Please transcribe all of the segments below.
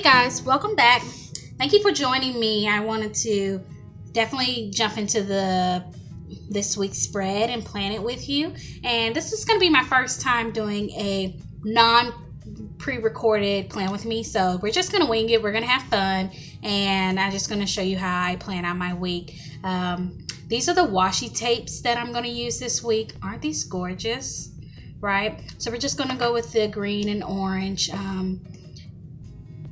guys, welcome back. Thank you for joining me. I wanted to definitely jump into this week's spread and plan it with you. And this is going to be my first time doing a non-pre-recorded plan with me. So we're just going to wing it. We're going to have fun. And I'm just going to show you how I plan out my week. These are the washi tapes that I'm going to use this week. Aren't these gorgeous? Right? So we're just going to go with the green and orange.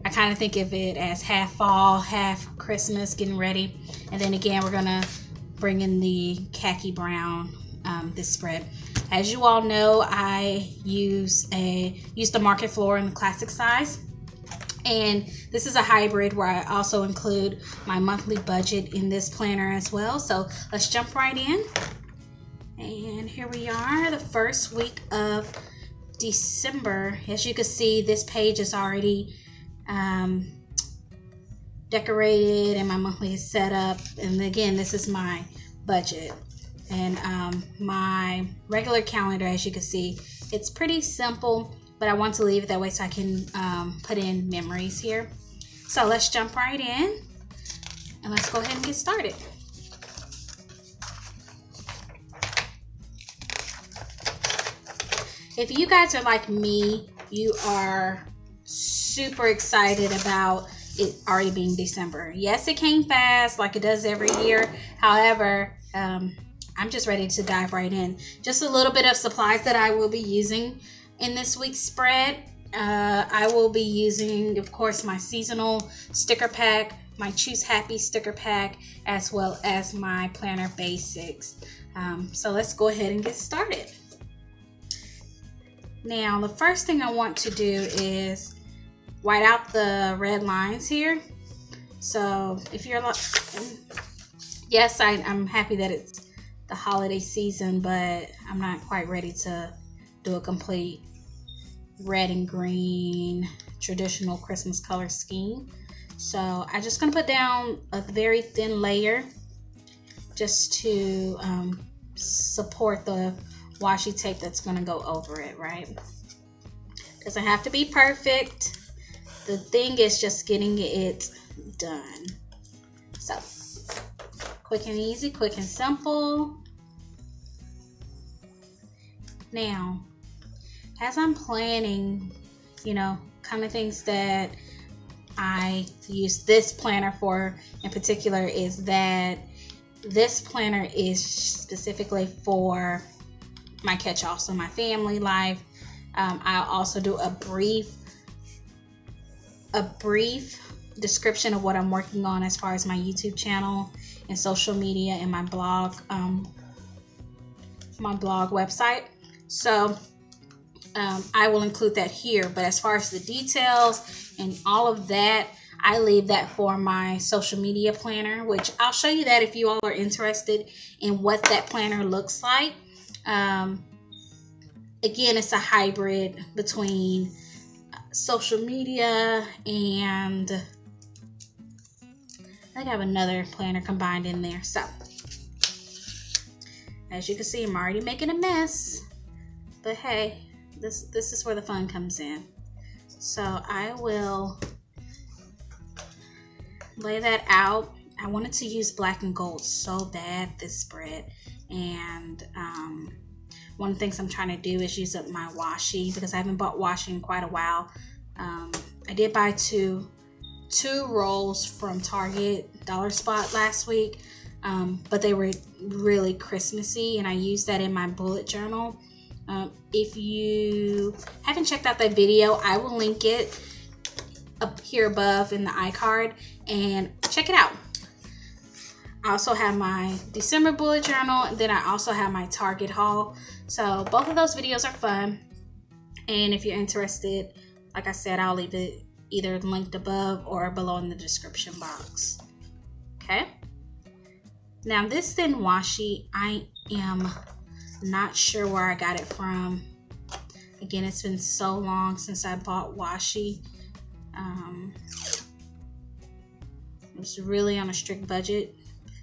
I kind of think of it as half fall, half Christmas, getting ready. And then again, we're gonna bring in the khaki brown, this spread. As you all know, I use the Market Floor in the classic size. And this is a hybrid where I also include my monthly budget in this planner as well. So let's jump right in. And here we are, the first week of December. As you can see, this page is already decorated and my monthly is set up. And again, this is my budget. And my regular calendar, as you can see, it's pretty simple, but I want to leave it that way so I can put in memories here. So let's jump right in and let's go ahead and get started. If you guys are like me, you are super excited about it already being December. Yes, it came fast like it does every year. However, I'm just ready to dive right in. Just a little bit of supplies that I will be using in this week's spread. I will be using, of course, my seasonal sticker pack, my Choose Happy sticker pack, as well as my planner basics. So let's go ahead and get started. Now, the first thing I want to do is white out the red lines here. So if you're like, yes, I'm happy that it's the holiday season, but I'm not quite ready to do a complete red and green traditional Christmas color scheme. So I'm just gonna put down a very thin layer just to support the washi tape that's gonna go over it, right? Doesn't have to be perfect. The thing is just getting it done. So quick and easy, quick and simple. Now, as I'm planning, you know, kind of things that I use this planner for in particular is that this planner is specifically for my catch-all, so my family life. I'll also do a brief description of what I'm working on as far as my YouTube channel and social media and my blog website. So I will include that here, but as far as the details and all of that, I leave that for my social media planner, which I'll show you that if you all are interested in what that planner looks like. Again, it's a hybrid between social media and I have another planner combined in there. So as you can see, I'm already making a mess, but hey, this is where the fun comes in. So I will lay that out. I wanted to use black and gold so bad this spread, and one of the things I'm trying to do is use up my washi because I haven't bought washi in quite a while. I did buy two rolls from Target Dollar Spot last week, but they were really Christmassy, and I used that in my bullet journal. If you haven't checked out that video, I will link it up here above in the iCard and check it out. I also have my December bullet journal, and then I also have my Target haul. So both of those videos are fun, and if you're interested, like I said, I'll leave it either linked above or below in the description box. Okay, now this thin washi, I am not sure where I got it from. Again, it's been so long since I bought washi. I was really on a strict budget,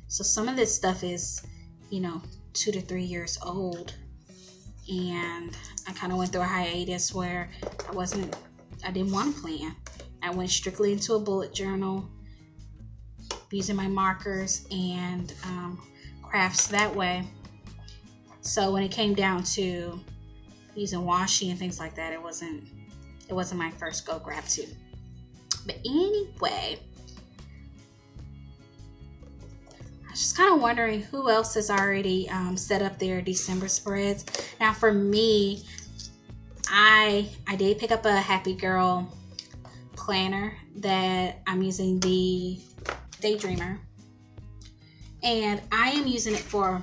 so some of this stuff is, you know, 2 to 3 years old, and I kind of went through a hiatus where I didn't want to plan, I went strictly into a bullet journal using my markers and crafts that way. So when it came down to using washi and things like that, it wasn't my first go grab to. But anyway, I was just kind of wondering who else has already set up their December spreads. Now for me, I did pick up a Happy Girl planner that I'm using, the Daydreamer, and I am using it for,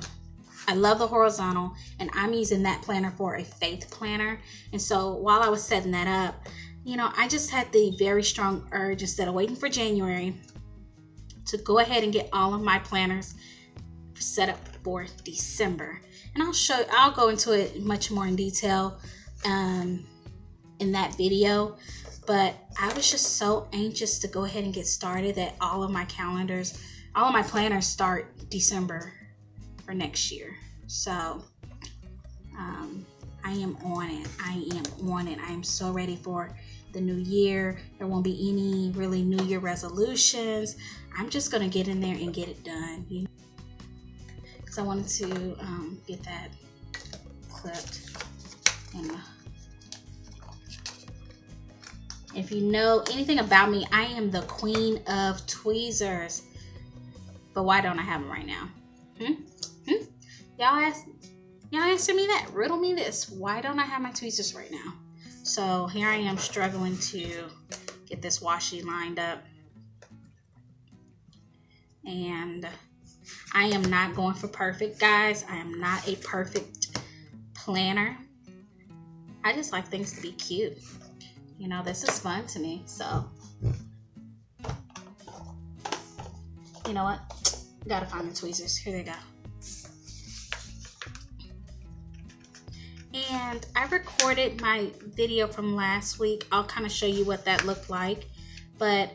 I love the horizontal, and I'm using that planner for a faith planner. And so while I was setting that up, you know, I just had the very strong urge, instead of waiting for January, to go ahead and get all of my planners set up for December. And I'll go into it much more in detail in that video. But I was just so anxious to go ahead and get started that all of my planners start December for next year. So I am on it. I am so ready for the new year. There won't be any really New Year resolutions. I'm just gonna get in there and get it done, you know? Because I wanted to get that clipped. And if you know anything about me, I am the queen of tweezers. But why don't I have them right now? Y'all answer me that. Riddle me this. Why don't I have my tweezers right now? So here I am struggling to get this washi lined up. And I am not going for perfect, guys. I am not a perfect planner. I just like things to be cute. You know, this is fun to me, so. You know what? Gotta find the tweezers. Here they go. And I recorded my video from last week. I'll kind of show you what that looked like. But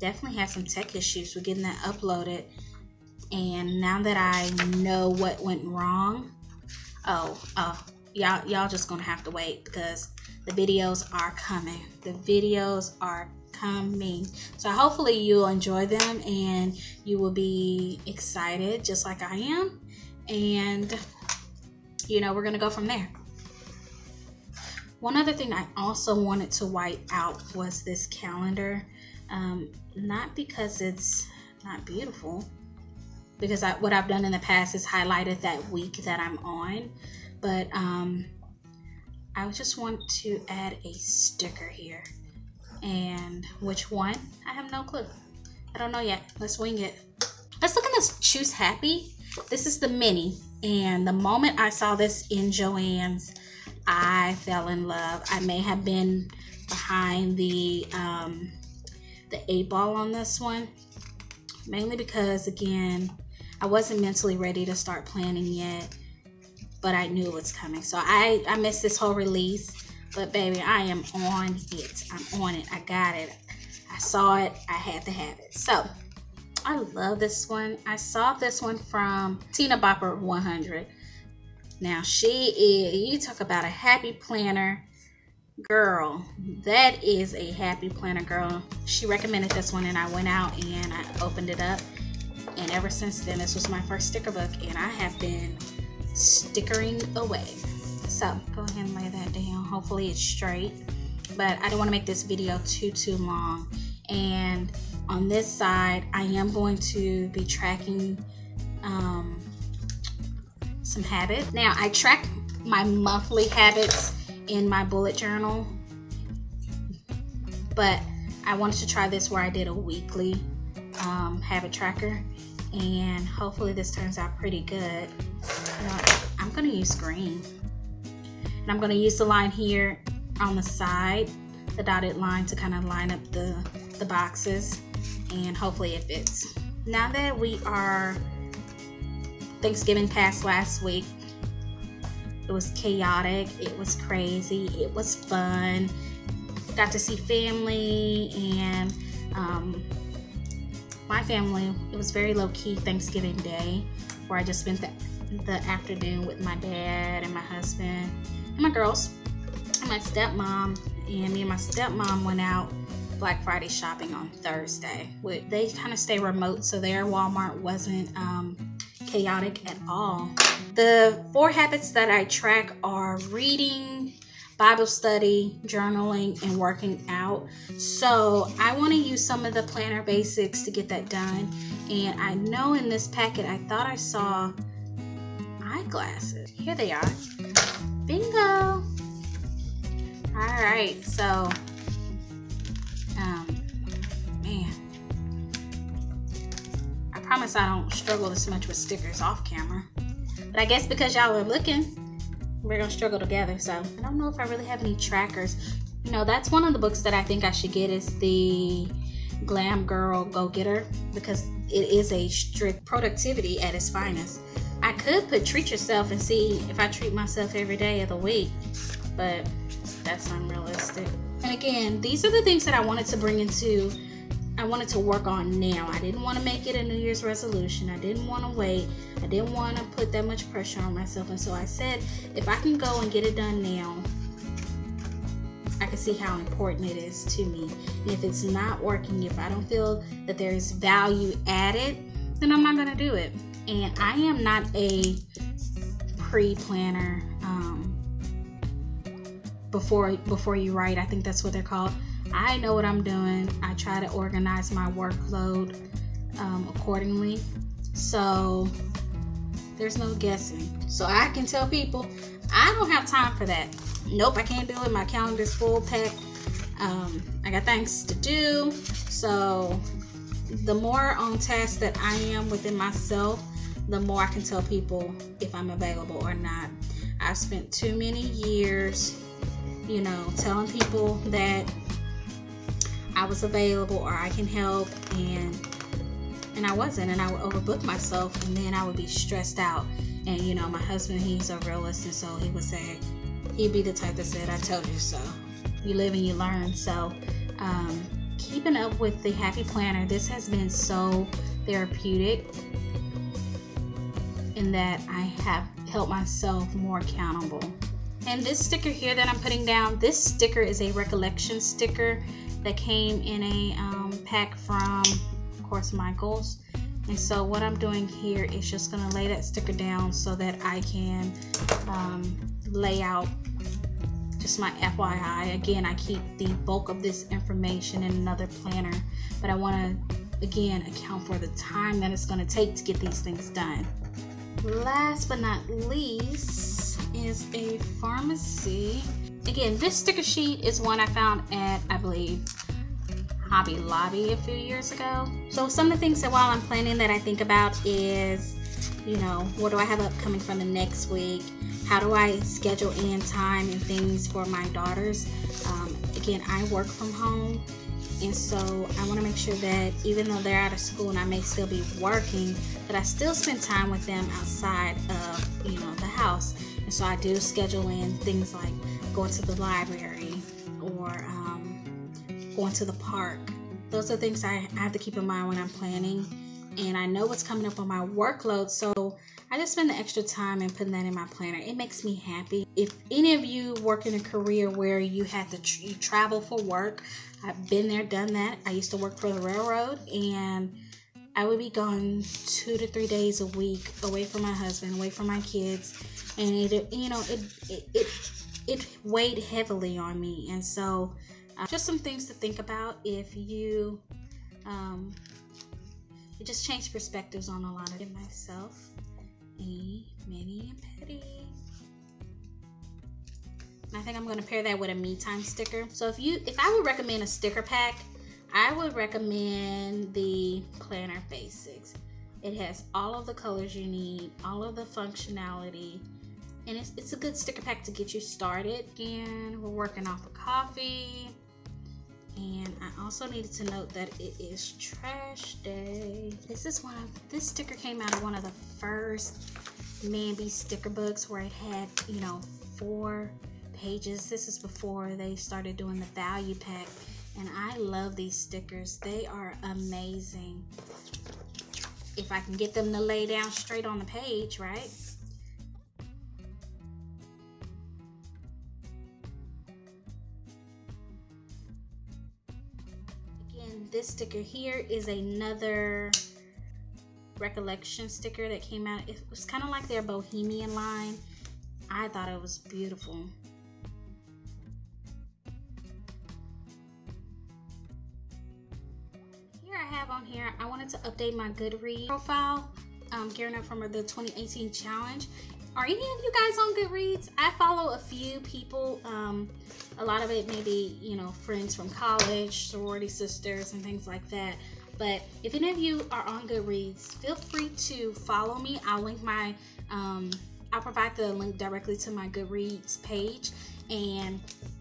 definitely had some tech issues with getting that uploaded. And now that I know what went wrong, y'all just gonna have to wait, because the videos are coming. The videos are coming. So hopefully you'll enjoy them and you will be excited just like I am. And you know, we're gonna go from there. One other thing I also wanted to white out was this calendar. Not because it's not beautiful, because what I've done in the past is highlighted that week that I'm on, but I just want to add a sticker here. And which one? I have no clue. I don't know yet. Let's wing it. Let's look at this Choose Happy. This is the mini, and the moment I saw this in Joann's, I fell in love. I may have been behind the 8-ball on this one, mainly because, again, I wasn't mentally ready to start planning yet, but I knew it was coming. So I missed this whole release, but baby, I am on it. I'm on it. I got it. I saw it. I had to have it. So I love this one. I saw this one from Tina Bopper 100. Now she is, you talk about a happy planner, girl. That is a happy planner, girl. She recommended this one, and I went out and I opened it up, and ever since then, this was my first sticker book, and I have been stickering away. So go ahead and lay that down. Hopefully it's straight, but I don't want to make this video too long. And on this side, I am going to be tracking some habits. Now, I track my monthly habits in my bullet journal, but I wanted to try this where I did a weekly habit tracker, and hopefully this turns out pretty good. You know, I'm gonna use green, and I'm gonna use the line here on the side, the dotted line, to kind of line up the boxes, and hopefully it fits. Now that we are Thanksgiving passed last week, it was chaotic, it was crazy, it was fun. Got to see family and my family. It was very low-key Thanksgiving Day, where I just spent the afternoon with my dad and my husband and my girls and my stepmom. And me and my stepmom went out Black Friday shopping on Thursday. They kind of stay remote, so their Walmart wasn't chaotic at all. The 4 habits that I track are reading, Bible study, journaling, and working out. So I want to use some of the planner basics to get that done. And I know in this packet, I thought I saw eyeglasses. Here they are. Bingo! All right, so, man, I promise I don't struggle this much with stickers off camera. But I guess because y'all are looking, we're gonna struggle together. So I don't know if I really have any trackers. You know, that's one of the books that I think I should get, is the Glam Girl Go Getter, because it is a strict productivity at its finest. I could put treat yourself and see if I treat myself every day of the week, but that's unrealistic. And again, these are the things that I wanted to work on now. I didn't want to make it a New Year's resolution. I didn't want to wait. I didn't want to put that much pressure on myself. And so I said, if I can go and get it done now, I can see how important it is to me. And if it's not working, if I don't feel that there's value added, then I'm not going to do it. And I am not a pre-planner. Before you write, I think that's what they're called. I know what I'm doing. I try to organize my workload accordingly. So there's no guessing. So I can tell people, I don't have time for that. Nope, I can't do it. My calendar's full packed. I got things to do. So the more on task that I am within myself, the more I can tell people if I'm available or not. I've spent too many years, you know, telling people that I was available or I can help, and I wasn't, and I would overbook myself, and then I would be stressed out. And you know, my husband, he's a realist, and so he would say, he'd be the type that said, I told you so. You live and you learn. So keeping up with the Happy Planner, this has been so therapeutic in that I have held myself more accountable. And this sticker here that I'm putting down, this sticker is a recollection sticker that came in a pack from, of course, Michaels. And so what I'm doing here is just going to lay that sticker down so that I can lay out just my FYI. Again, I keep the bulk of this information in another planner, but I want to, again, account for the time that it's going to take to get these things done. Last but not least is a pharmacy. Again, this sticker sheet is one I found at, I believe, Hobby Lobby a few years ago. So some of the things that while I'm planning that I think about is, you know, what do I have upcoming for the next week? How do I schedule in time and things for my daughters? Again, I work from home, and so I want to make sure that even though they're out of school and I may still be working, that I still spend time with them outside of, you know, the house. And so I do schedule in things like going to the library or going to the park. Those are things I have to keep in mind when I'm planning. And I know what's coming up on my workload, so I just spend the extra time and putting that in my planner. It makes me happy. If any of you work in a career where you had to you travel for work, I've been there, done that. I used to work for the railroad, and I would be gone 2 to 3 days a week away from my husband, away from my kids, and it weighed heavily on me. And so just some things to think about if you it just changed perspectives on a lot of it myself. Many and petty. And I think I'm going to pair that with a me time sticker. So if I would recommend a sticker pack, I would recommend the Planner Basics. It has all of the colors you need, all of the functionality, and it's a good sticker pack to get you started. And we're working off of coffee. And I also needed to note that it is trash day. This sticker came out of one of the first Manby sticker books where it had, you know, 4 pages. This is before they started doing the value pack. And I love these stickers. They are amazing. If I can get them to lay down straight on the page, right? And this sticker here is another Recollection sticker that came out. It was kind of like their Bohemian line. I thought it was beautiful. Here I have on here, I wanted to update my Goodreads profile, gearing up from the 2018 challenge. Are any of you guys on Goodreads? I follow a few people. A lot of it may be, you know, friends from college, sorority sisters, and things like that. But if any of you are on Goodreads, feel free to follow me. I'll link my, I'll provide the link directly to my Goodreads page and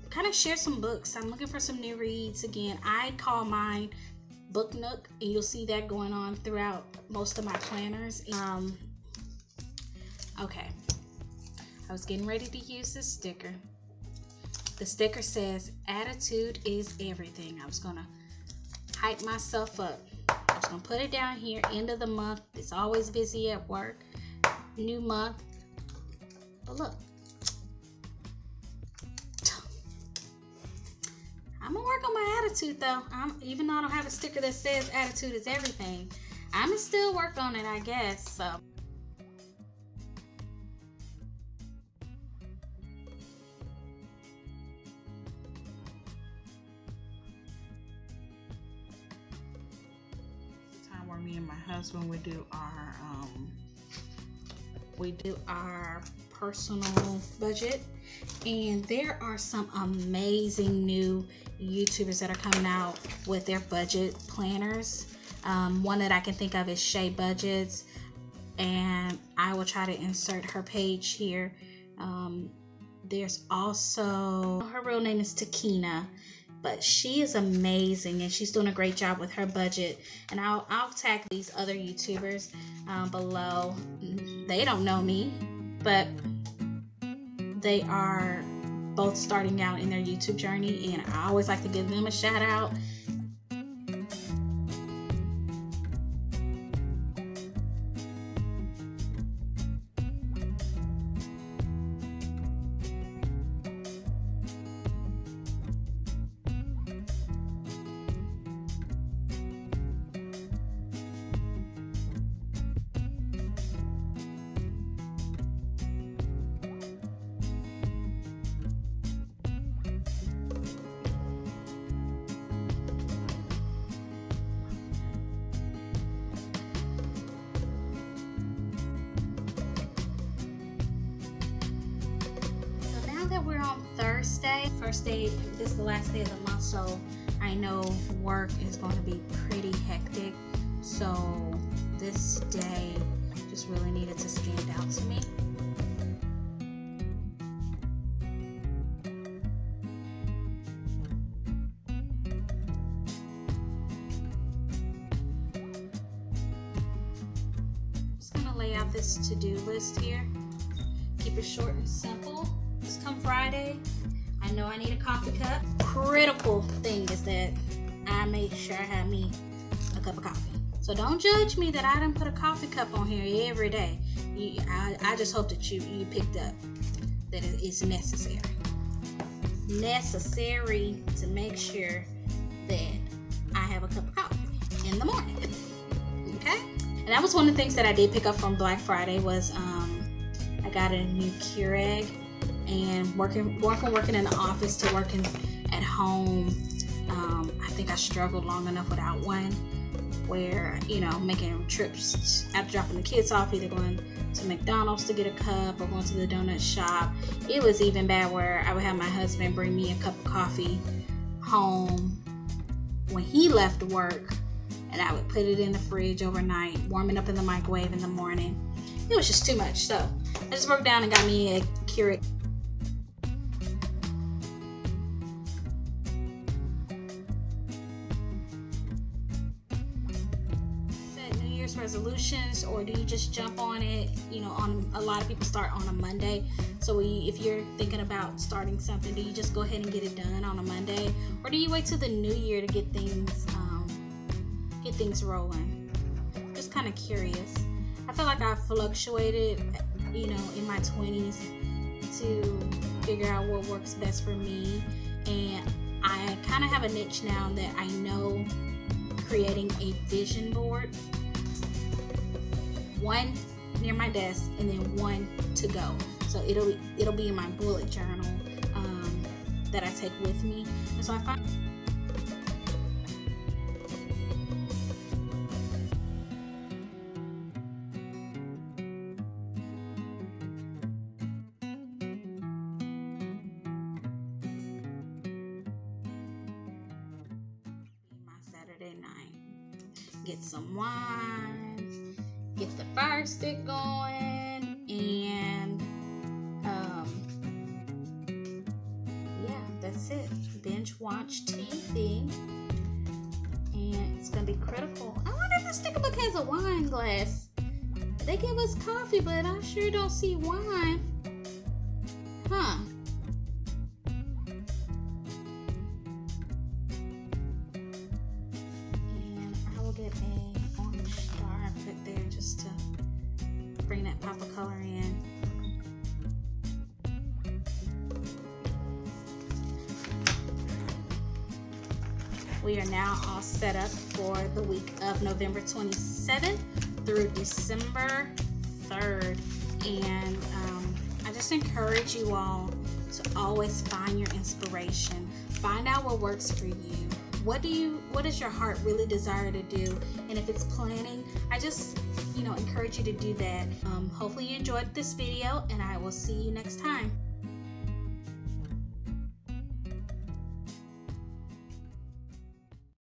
kind of share some books. I'm looking for some new reads. Again, I call mine Book Nook, and you'll see that going on throughout most of my planners. Okay, I was getting ready to use this sticker. The sticker says, "Attitude is everything." I was gonna hype myself up. I was gonna put it down here, end of the month. It's always busy at work. New month. But look, I'm gonna work on my attitude though. Even though I don't have a sticker that says attitude is everything, I'm gonna still work on it, I guess. So. Time where me and my husband would do our personal budget, and there are some amazing new YouTubers that are coming out with their budget planners. One that I can think of is Shay Budgets, and I will try to insert her page here. There's also, her real name is Takina, but she is amazing and she's doing a great job with her budget. And I'll tag these other YouTubers below. They don't know me, but they are both starting out in their YouTube journey, and I always like to give them a shout out. We're on Thursday, first day, this is the last day of the month, so I know work is going to be pretty hectic, so this day just really needed to stand out to me. Just gonna lay out this to-do list here, keep it short and simple. Come Friday, I know I need a coffee cup. Critical thing is that I make sure I have me a cup of coffee. So don't judge me that I didn't put a coffee cup on here every day. I just hope that you picked up that it's necessary. Necessary to make sure that I have a cup of coffee in the morning. Okay? And that was one of the things that I did pick up from Black Friday was I got a new Keurig. And working in the office to working at home, I think I struggled long enough without one, where, you know, making trips after dropping the kids off, either going to McDonald's to get a cup or going to the donut shop. It was even bad where I would have my husband bring me a cup of coffee home when he left work, and I would put it in the fridge overnight, warm it up in the microwave in the morning. It was just too much, so I just broke down and got me a Keurig. Resolutions, or do you just jump on it? You know, on a lot of people start on a Monday, so if you're thinking about starting something, do you just go ahead and get it done on a Monday, or do you wait till the new year to get things rolling? Just kind of curious. I feel like I fluctuated, you know, in my 20s to figure out what works best for me, and I kind of have a niche now that I know creating a vision board, one near my desk and then one to go. So it'll be in my bullet journal that I take with me. And so I find my Saturday night. Get some wine, get the fire stick going, and yeah, that's it. Binge watch TV, and it's gonna be critical. I wonder if the sticker book has a wine glass. They give us coffee, but I sure don't see wine. Huh. And I will get an orange star and put there just to bring that pop of color in. We are now all set up for the week of November 27th through December 3rd. And I just encourage you all to always find your inspiration. Find out what works for you. What does your heart really desire to do? And if it's planning, I just, encourage you to do that. Hopefully you enjoyed this video, and I will see you next time.